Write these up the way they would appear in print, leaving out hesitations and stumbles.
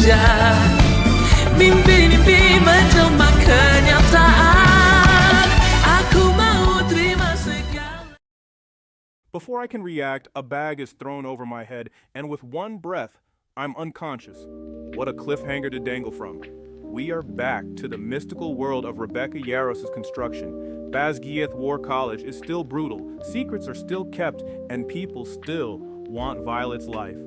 saja. Mimpi-mimpi menjelma kenyataan. Aku mau terima segala. Before I can react, a bag is thrown over my head, and with one breath, I'm unconscious. What a cliffhanger to dangle from. We are back to the mystical world of Rebecca Yarros' construction. Basgiath War College is still brutal, secrets are still kept, and people still want Violet's life.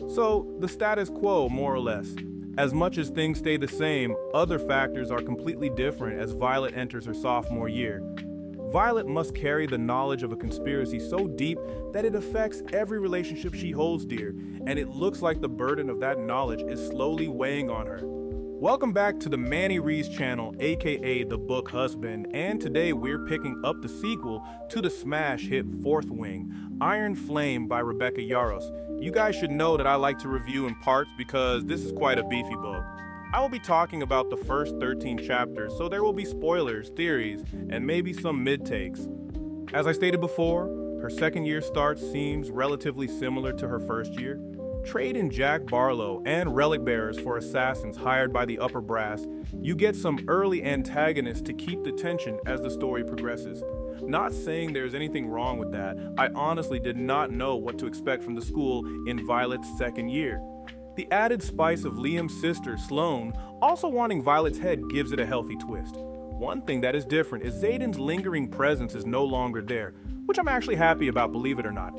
So, the status quo, more or less. As much as things stay the same, other factors are completely different as Violet enters her sophomore year. Violet must carry the knowledge of a conspiracy so deep that it affects every relationship she holds dear, and it looks like the burden of that knowledge is slowly weighing on her. Welcome back to the Manny Rees channel, aka The Book Husband, and today we're picking up the sequel to the smash hit Fourth Wing, Iron Flame by Rebecca Yarros. You guys should know that I like to review in parts because this is quite a beefy book. I will be talking about the first 13 chapters, so there will be spoilers, theories, and maybe some mid-takes. As I stated before, her second year start seems relatively similar to her first year. Trade in Jack Barlow and relic bearers for assassins hired by the upper brass, you get some early antagonists to keep the tension as the story progresses. Not saying there's anything wrong with that, I honestly did not know what to expect from the school in Violet's second year. The added spice of Liam's sister, Sloane, also wanting Violet's head gives it a healthy twist. One thing that is different is Xaden's lingering presence is no longer there, which I'm actually happy about, believe it or not.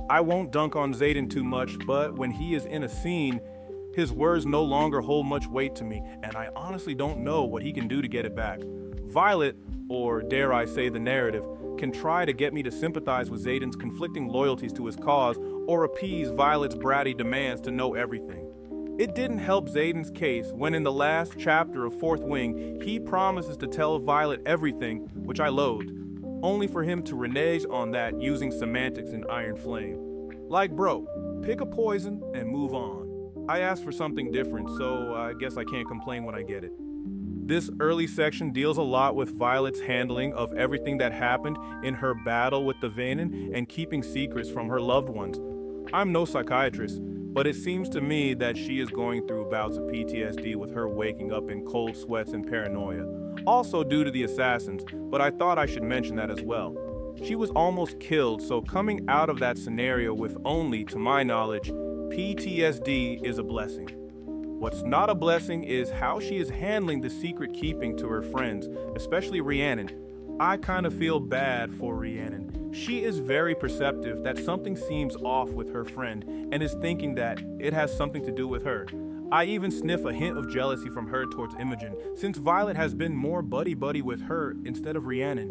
I won't dunk on Xaden too much, but when he is in a scene, his words no longer hold much weight to me, and I honestly don't know what he can do to get it back. Violet, or dare I say the narrative, can try to get me to sympathize with Xaden's conflicting loyalties to his cause or appease Violet's bratty demands to know everything. It didn't help Xaden's case when in the last chapter of Fourth Wing, he promises to tell Violet everything, which I loathed, only for him to renege on that using semantics in Iron Flame. Like bro, pick a poison and move on. I asked for something different, so I guess I can't complain when I get it. This early section deals a lot with Violet's handling of everything that happened in her battle with the Vanen and keeping secrets from her loved ones. I'm no psychiatrist, but it seems to me that she is going through bouts of PTSD with her waking up in cold sweats and paranoia. Also due to the assassins, but I thought I should mention that as well. She was almost killed, so coming out of that scenario with only, to my knowledge, PTSD is a blessing. What's not a blessing is how she is handling the secret keeping to her friends, especially Rhiannon. I kind of feel bad for Rhiannon. She is very perceptive that something seems off with her friend and is thinking that it has something to do with her. I even sniff a hint of jealousy from her towards Imogen, since Violet has been more buddy-buddy with her instead of Rhiannon.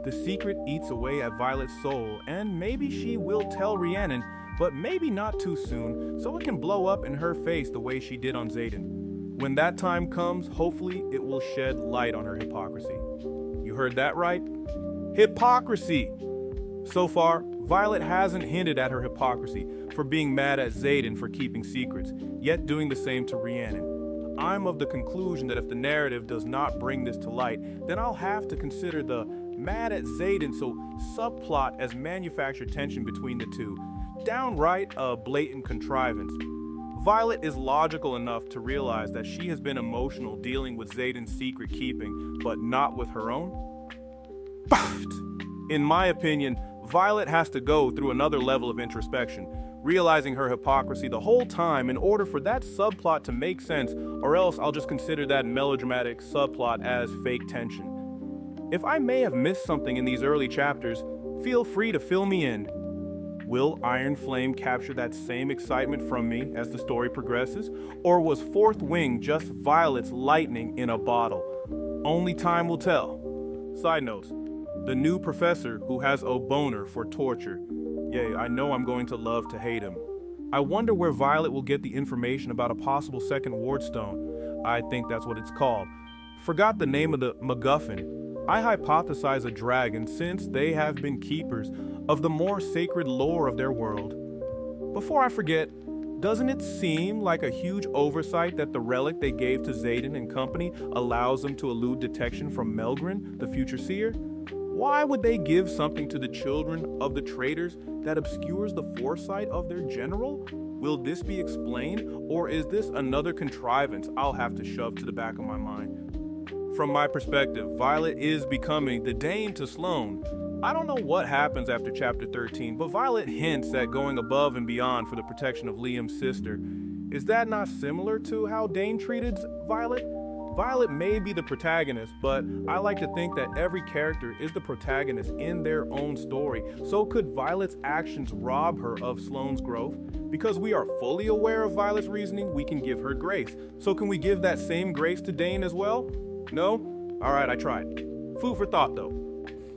The secret eats away at Violet's soul, and maybe she will tell Rhiannon, but maybe not too soon, so it can blow up in her face the way she did on Xaden. When that time comes, hopefully it will shed light on her hypocrisy. You heard that right? Hypocrisy! So far, Violet hasn't hinted at her hypocrisy for being mad at Xaden for keeping secrets, yet doing the same to Rhiannon. I'm of the conclusion that if the narrative does not bring this to light, then I'll have to consider the mad at Xaden so subplot as manufactured tension between the two, downright a blatant contrivance. Violet is logical enough to realize that she has been emotional dealing with Xaden's secret keeping, but not with her own. In my opinion, Violet has to go through another level of introspection, realizing her hypocrisy the whole time in order for that subplot to make sense, or else I'll just consider that melodramatic subplot as fake tension. If I may have missed something in these early chapters, feel free to fill me in. Will Iron Flame capture that same excitement from me as the story progresses, or was Fourth Wing just Violet's lightning in a bottle? Only time will tell. Side notes. The new professor who has a boner for torture. Yay, I know I'm going to love to hate him. I wonder where Violet will get the information about a possible second Wardstone. I think that's what it's called. Forgot the name of the MacGuffin. I hypothesize a dragon since they have been keepers of the more sacred lore of their world. Before I forget, doesn't it seem like a huge oversight that the relic they gave to Xaden and company allows them to elude detection from Melgren, the future seer? Why would they give something to the children of the traitors that obscures the foresight of their general? Will this be explained, or is this another contrivance I'll have to shove to the back of my mind? From my perspective, Violet is becoming the Dane to Sloane. I don't know what happens after chapter 13, but Violet hints at going above and beyond for the protection of Liam's sister. Is that not similar to how Dane treated Violet? Violet may be the protagonist, but I like to think that every character is the protagonist in their own story. So could Violet's actions rob her of Sloane's growth? Because we are fully aware of Violet's reasoning, we can give her grace. So can we give that same grace to Dane as well? No? Alright, I tried. Food for thought though.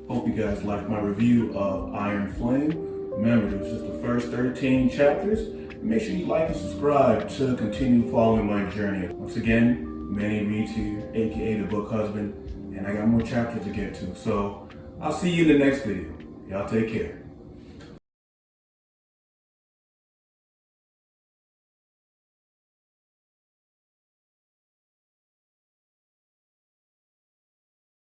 Hope you guys liked my review of Iron Flame. Remember, it was just the first 13 chapters. Make sure you like and subscribe to continue following my journey. Once again, Manny Reed here, aka the Book Husband, and I got more chapters to get to. So I'll see you in the next video. Y'all take care.